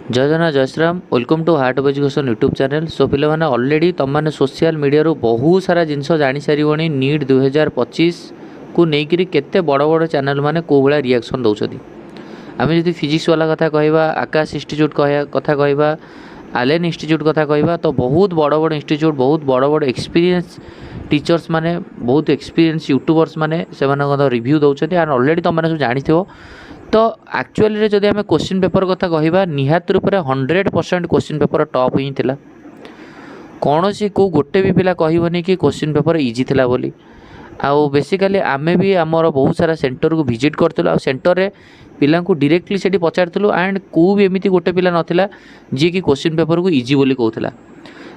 जय जगन्नाथ जय Shriram welcome to heart of education YouTube channel. So पे ऑलरेडी तुम मैंने सोशल मीडिया रू बहुत सारा जिनस जानी सारी नीट 2025 को लेकर केते बड़ बड़ चैनल मैंने कौ भाया रिएक्शन दौरान आम जब फिजिक्स वाला कथा कहवा आकाश इंस्टीट्यूट कथा कहवा आलेन इंस्टीट्यूट कथा कहवा तो बहुत बड़ बड़ इंस्टीट्यूट बहुत बड़ बड़ एक्सपीरियंस टीचर्स माने बहुत एक्सपीरियंस यूट्यूबर्स माने से रिव्यू दौरान एंड ऑलरेडी तुम मैंने सब जानी तो एक्चुअली जदि आम क्वेश्चन पेपर कथा कहवा निहात रूप से 100% क्वेश्चन पेपर टॉप ही थिला। कौन सी को गोटे भी पिला कहबनी कि क्वेश्चन पेपर इजी थिला बोली। आउ बेसिकली आमे भी आमर बहुत सारा सेंटर को विजिट करथिलु। आ सेंटर रे पिला को डायरेक्टली सेठी पचारथिलु एंड को भी एमिति गोटे पिला नथिला जे कि क्वेश्चन पेपर को इजी बोली कहउथिला।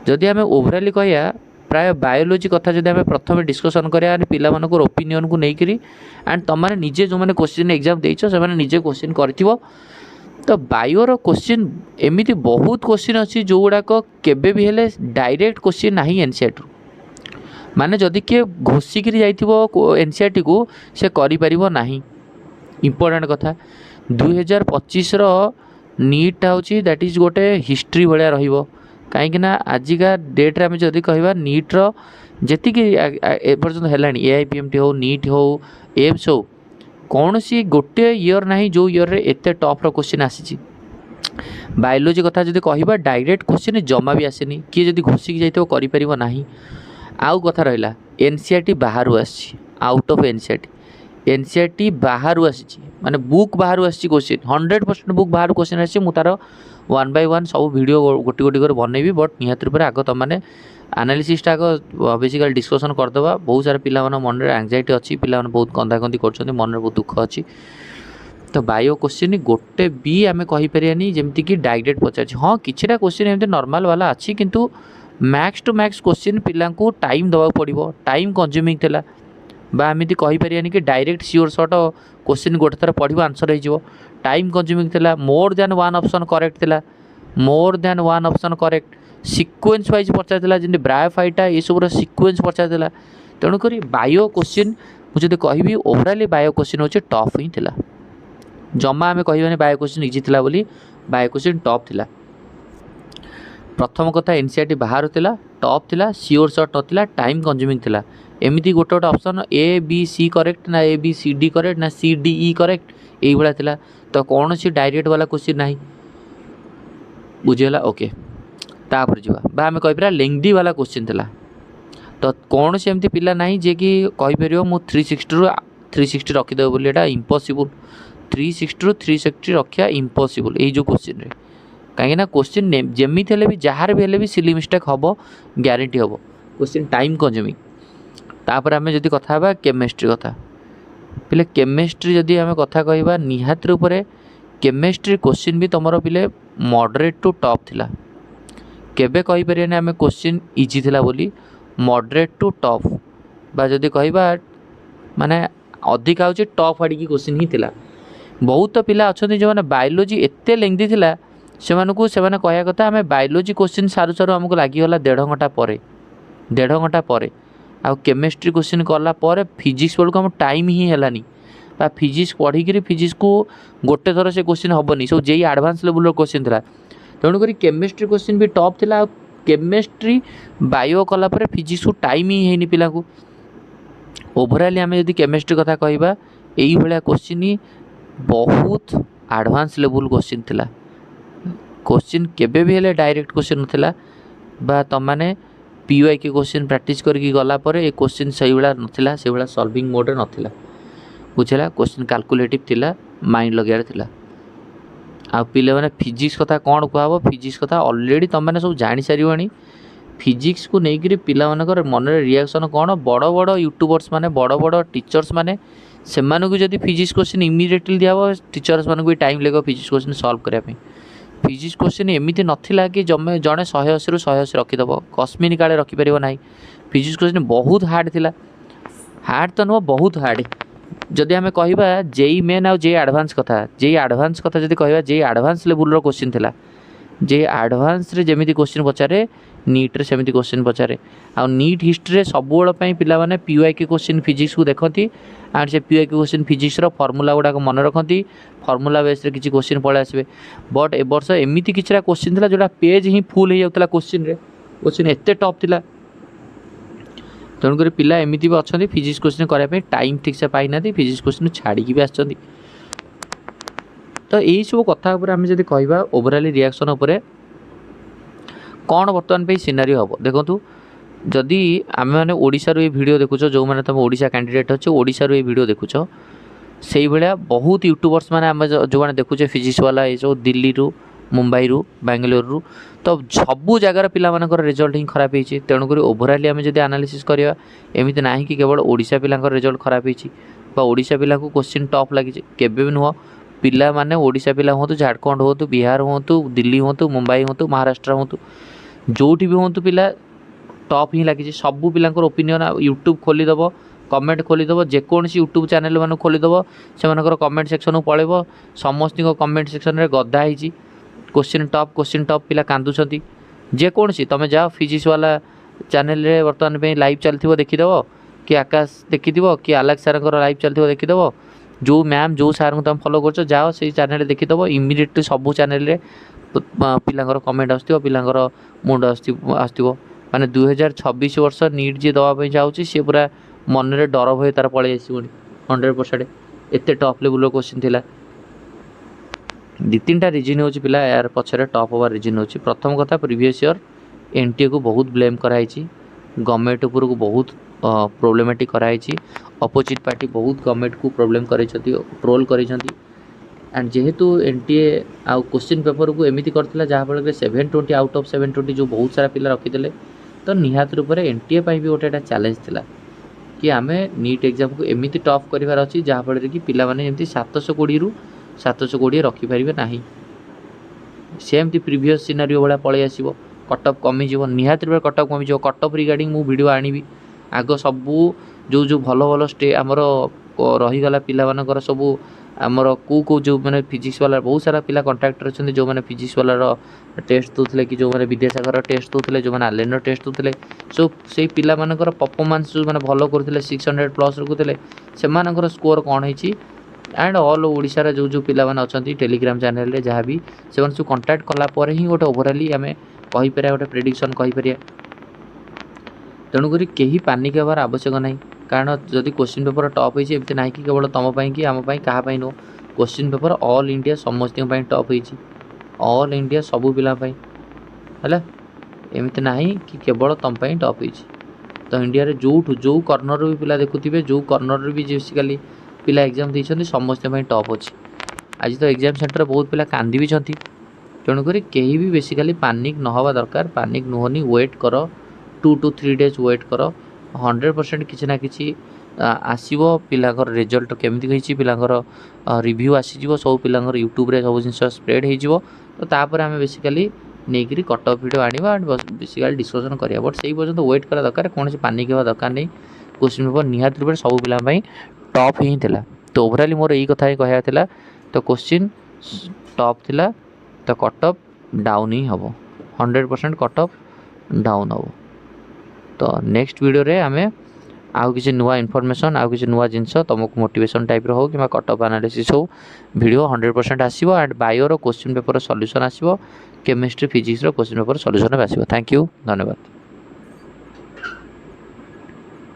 जदि आमे ओवरऑली कहया प्राय बायोलोजी कथा जब आम प्रथम डिस्कसन करा पिला ओपिनियन को लेकर एंड तुम मैंने निजे जो मैंने क्वेश्चन एग्जाम देछ से निजे क्वेश्चन कर तो बायोर क्वेश्चन एमती बहुत क्वेश्चन अच्छी जो गुड़ाक केबे भी हेले डायरेक्ट क्वेश्चन ना एनसीईआरटी माने जदि किए घोषिक एनसीईआरटी को से करिपरिबो नाही। इंपोर्टेंट कथा 2025 नीट होची दैट इज गोटे हिस्ट्री भाया रहिबो कहीं आजिका डेट्रे आम जदि कहवा नीट्र जी एपर्तंत है एआईपीएमटी हो नीट हो एम्स हो कौन सी गोटे इयर ना जो इयर रे एते टॉप रो क्वेश्चन आसी। बायोलोजी कथा जदि कहवा डायरेक्ट क्वेश्चन जमा भी आसेनी किए जदि घोषिक जाइए करिपरिबो नाही। आउ कथा रहिला एनसीईआरटी बाहर आसी आउट ऑफ एनसीईआरटी बाहर आसी माने बुक बाहर आसी क्वेश्चन 100% बुक बाहर क्वेश्चन आसी मु तार 1 by 1 सब वीडियो गोटी गोटी कर बनैबी बट निहात रूप आग तुम मैंने एनालिसिस आग बेसिकली डिस्कसन करदे। बहुत सारा पिला मन में एंजाइटी अच्छी पिला बहुत कंधाकंधी कर मन में बहुत दुख अच्छी। तो बायो क्वेश्चन गोटे भी आम कहीपरि जमीक कि डायरेक्ट पचार हाँ किछिटा क्वेश्चन एमती नॉर्मल वाला अच्छी किंतु मैक्स टू मैक्स क्वेश्चन पिला टाइम दवा पड़ो टाइम कंज्यूमिंग थिला एमती कहीपरि कि डायरेक्ट सियोर सट क्वेश्चन गोटे थर पढ़ आंसर हो टाइम कंज्यूमिंग थिला more than one option correct थिला more than one option correct sequence wise पचार जमी ब्रायोफाइटा ये सब सीक्वेंस पचार तेणुक बायो क्वेश्चन मुझे कहबी ओवरऑली बायो क्वेश्चन हो टफ ही थिला। जमा आम कहबानी बायो क्वेश्चन इजी थिला बोली बायो क्वेश्चन टफ थिला। प्रथम कथा एनसीईआरटी बाहर थिला टफ थिला सियोर सट नथिला टाइम कंज्यूमिंग थिला एमती गोटे गोटे option A B C correct ना A B C D correct ना सी डी ई करेक्ट यही भाया थिला। तो कौन सी डायरेक्ट वाला क्वेश्चन ना बुझीगला ओके तापर जा आम कहीपर लेंदी वाला क्वेश्चन थिला। तो कौन सी एमती पिला ना जे कि कहीपर मु 360 रू 360 रखीदेव बोली एटा इम्पॉसिबल 360 रू 360 रखा इम्पॉसिबल यही जो क्वेश्चन रे कहीं क्वेश्चन जमी भी जार भी भी सिली मिस्टेक हम ग्यारंटी हम क्वेश्चन टाइम कंज्यूमिंग। तापर आम जदि कथा केमिस्ट्री कथा पिले केमिस्ट्री जदि आम कथा कहवा निहात रूप से केमिस्ट्री क्वेश्चन भी तुम पिले मॉडरेट टू टॉप थिला केबे कहीपर आम क्वेश्चन इजी थिला बोली मॉडरेट टू टॉप बा जदि कहवा माने अधिका होची टॉप आड़ी क्वेश्चन ही थिला। बहुत पिला अच्छा जो मैंने बायोलोजी एते लेंदी थिला से कहया कथा आम बायोलोजी क्वेश्चन सारू सारू आमको लगिगला 1.5 घंटा पर 1.5 घंटा पर आ केमिस्ट्री क्वेश्चन कला फिजिक्स बेलू आम टाइम ही है फिजिक्स पढ़ी फिजिक्स को गोटे थर से क्वेश्चन हेनी सब जे एडवांस लेवल क्वेश्चन था तेणुक केमिस्ट्री क्वेश्चन भी टॉप थिला। केमिस्ट्री बायो कला फिजिक्स को टाइम ही है पिला को ओवरऑली आम जब केमिस्ट्री कथा कहवा यही भाया क्वेश्चन ही बहुत एडवांस लेवल क्वेश्चन थिला। क्वेश्चन केबे भी हेले डायरेक्ट क्वेश्चन नथिला बा तुम मैंने पीवाई के क्वेश्चन प्रैक्टिस करके गला पर ए क्वेश्चन सही भाया नथिला से भाया सॉल्विंग मोड रे नथिला बुझेगा क्वेश्चन कैलकुलेटिव थिला माइंड लगार थिला। आ पिले मैंने फिजिक्स कथा कौन कहब फिजिक्स कथा ऑलरेडी तुम मैंने सब जानी सारी फिजिक्स को लेकर पिला मानकर मन रिएक्शन कौन बड़ बड़ यूट्यूबर्स माने बड़ बड़ टीचर्स माने से जदि फिजिक्स क्वेश्चन इमिडिएटली दिया टीचर्स मानक भी टाइम लगे फिजिक्स क्वेश्चन सॉल्व करने फिजिक्स क्वेश्चन एमती नाला कि जमे जड़े 180 रू 180 रखीदेव कस्मिन काले रखिपर ना फिजिक्स क्वेश्चन बहुत हार्ड थिला हार्ड तो नुह बहुत हार्ड। जदि आम कहवा जेई मेन आउ जेई एडवांस कथा जदि कहवा जेई एडवांस लेवल क्वेश्चन थिला जे आडभान्स रे जेमिति क्वेश्चन पचारे नीट रे सेमिति क्वेश्चन पचारे आ नीट हिस्ट्री रे सब बेल पई पिला माने पीवाईक्यू क्वेश्चन फिजिक्स को देखती एंड से पीवाईक्यू क्वेश्चन फिजिक्स रो फार्मूला गुडा मन रखती फार्मूला बेस रे किछि क्वेश्चन पळे आसबे बट ए वर्ष एमिति किछरा क्वेश्चन थिला जोडा पेज ही फुल हो जाउतला क्वेश्चन एते टफ थिला तेणुक पिला एमती भी अच्छा फिजिक्स क्वेश्चन करने टाइम ठीक से पाई ना फिजिक्स क्वेश्चन छाड़ी भी आसछंती तो यही सब कथा आम जब कह ओवराली रिएक्शन उपर कौन बर्तमान पे सिनारी हम देखो जदि आम मैंने ओडिशा ये वीडियो देखुच जो मैंने तुम ओडिशा कैंडिडेट अच्छे ओडिशा ये वीडियो देखुच से भाया बहुत यूट्यूबर्स मैंने आम जो मैंने देखुचे फिजिक्स वाला ये सब दिल्ली रु मुंबई रु बेंगलोर तो सबू जगार पिलामानकर रिजल्ट ही खराब होती तेणुक ओवराली आम जब एनालिसिस करवा एमती ना कि केवल ओडिशा पिलांकर रिजल्ट खराब होती ओडिशा पिला को क्वेश्चन टफ लगी केबे भी नुह पिला माने ओडिशा पिला हूँ झारखंड हूँ बिहार हूँ दिल्ली हूँ मुंबई हूँ महाराष्ट्र हूँ जोटी भी हूँ पिला टप ही लगी सबू पिला ओपिनियन यूट्यूब खोलीदेव कमेंट खोलीदेव जेकोसी यूट्यूब चैनल मान खोलीदेव से कमेंट सेक्शन को पलैब समस्त कमेंट सेक्शन में गदा हो क्वेश्चन टप पिला कांदुंट जेकोसी तुम जाओ फिजिक्स वाला चैनल रे बर्तमान पे लाइव चलती देखीदेव कि आकाश देखीदेव कि आलेक्स सार लाइव चलती देखीदेव जो मैम जो सार को तुम फॉलो कर जाओ से चैनल देखीदेव इमिडिएटली सबू चैनल रे पिलांकर कमेंट आसो पिलांकर मुंड आसो माने 2026 वर्ष नीट जी दवाई जाऊँगी सी पूरा मन में डर भय तार पलि आसोनी 100% एत टफ लेवल क्वेश्चन थिला दी तीन टा रिजन हो पिला यार पछरे टॉप हबार रिजन हो प्रथम कथा प्रीवियस ईयर एनटीए को बहुत ब्लेम कराई गवर्नमेंट उपर को बहुत प्रोब्लेमेटिक कराई अपोजिट पार्टी बहुत गवर्नमेंट को प्रोब्लेम कर ट्रोल कर एंड जेहेतु एनटीए आउ क्वेश्चन पेपर को एमती करथिला जहाँफल 720 आउट ऑफ 720 जो बहुत सारा पिला रखीदे तो निहात रूप से एनटीए भी गोटे चैलेंज थिला कि आम नीट एग्जाम को एमती टफ करार अच्छी जहाँफल कि पिला माने जमी 720 रु 720 रखिपारे ना सेमती प्रीवियस सिनारी भाया पलि आसो कटअफ कमिज निहाती रूप कटअफ कमिज कटअफ रिगार्डिंग मु वीडियो आनिबी आग सबू जो जो भल भल स्टे आमर रहीगला पिला सबू आमर को जो मैंने फिजिक्स वाला बहुत सारा पिला कंट्राक्टर अच्छा जो मैंने फिजिक्स वाला टेस्ट दूसरे कि जो मैंने विद्यासागर टेस्ट दूसरे जो मैंने आलेन टेस्ट दूसरे सो से पिला मानकर परफॉर्मेंस जो मैंने भल करते 600+ रखुते से स्कोर कौन है एंड ऑल ओडिशा जो जो पिला माने अछंती टेलीग्राम चैनल रे जहाँ भी से सब कंटाक्ट कला पर ही गोटे ओवराली आम कहीपर गोटे प्रेडिक्शन कहीपर तेणुक कहीं पानिक हबार आवश्यक ना कारण जदि क्वेश्चन पेपर टफ होती एमती ना कि केवल तुम कि आम क्या नुह क्वेश्चन पेपर ऑल इंडिया समस्त टफ होती ऑल इंडिया सबू पिलापाई है एमती ना कि केवल तुम टफ होती तो इंडिया रे जो कर्नर भी पिला देखुवे जो कर्नर भी बेसिकाली पिला एग्जाम देते समस्त टफ अच्छी आज तो एग्जाम सेंटर बहुत पिला कांदी भी तेणुक कहीं भी बेसिकाली पानिक न हवा दरकार पानिक नुहनी वेट कर 2 to 3 days वेट कर 100% किसी ना कि आसो पिलांकर रिजल्ट केमती होती पिलांकर रिव्यू आसीज सब पिलांकर यूट्यूब रे सब जिन स्प्रेड हो तो तापर आम बेसिकाली नहीं कट अफ वीडियो आनिबा बेसिकाली डिस्कसन करिया बट से पर्यंत वेट करा दरकार कौन से पानिक हवा दरकार नहीं क्वेश्चन पेपर निहात रूप सब पिला टफ ही थिला तो ओवराली मोर यही कथा ही कहला तो क्वेश्चन टफ थिला तो कट अफ डाउन ही हम 100% कट अफ डाउन हम तो नेक्स्ट वीडियो रे आमे आउ किसी नुआ इनफॉरमेशन आउ किसी नुआ जिनस तुमको मोटिवेशन टाइप रो हो कि कट अफ एनालिसिस हो वीडियो 100% आसीबो एंड बायो रो क्वेश्चन पेपर सॉल्यूशन आसीबो केमिस्ट्री फिजिक्स रो क्वेश्चन पेपर सॉल्यूशन आसीबो थैंक यू धन्यवाद।